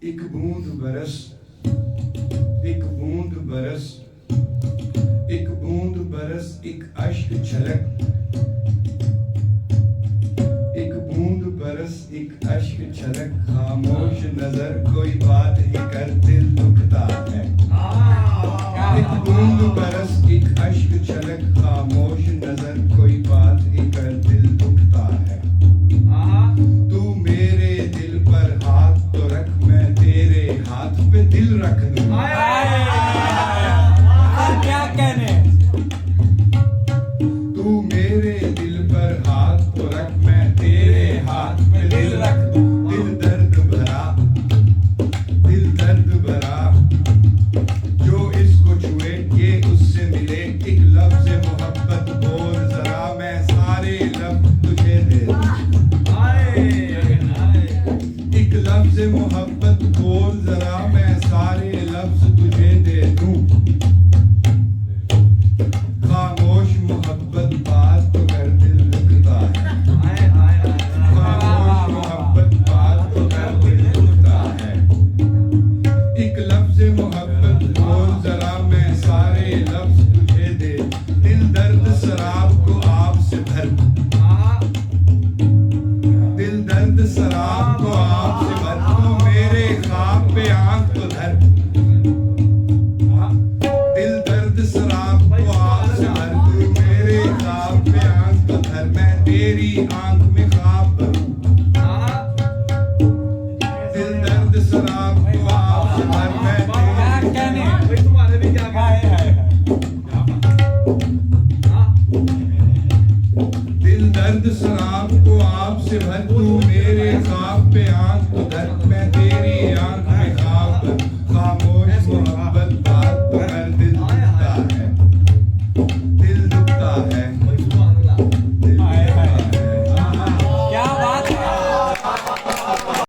एक बूंद बरस, एक बूंद बरस, एक बूंद बरस, एक अश्क छलक, एक बूंद बरस, एक अश्क छलक, खामोश नजर कोई बात ही कर दिल दुखता है। एक बूंद बरस, एक अश्क छलक, खामोश नजर कोई बात ही कर दिल दुखता है। तू मेरे दिल पर हाथ तो रख, मैं तेरे हाथ पे दिल रख दूं। क्या कहने। तू मेरे दिल पर हाथ तो रख, मैं तेरे हाथ पे दिल रख दूं। दिल दर्द भरा, दिल दर्द भरा, जो इसको छुए ये उससे मिले। एक लफ्ज़ मोहब्बत बोल जरा, मैं सारे लफ्ज़ तुझे दे दूं। एक लफ्ज़ मोहब्बत बोल जरा, मैं सारे लफ्ज़ तुझे दे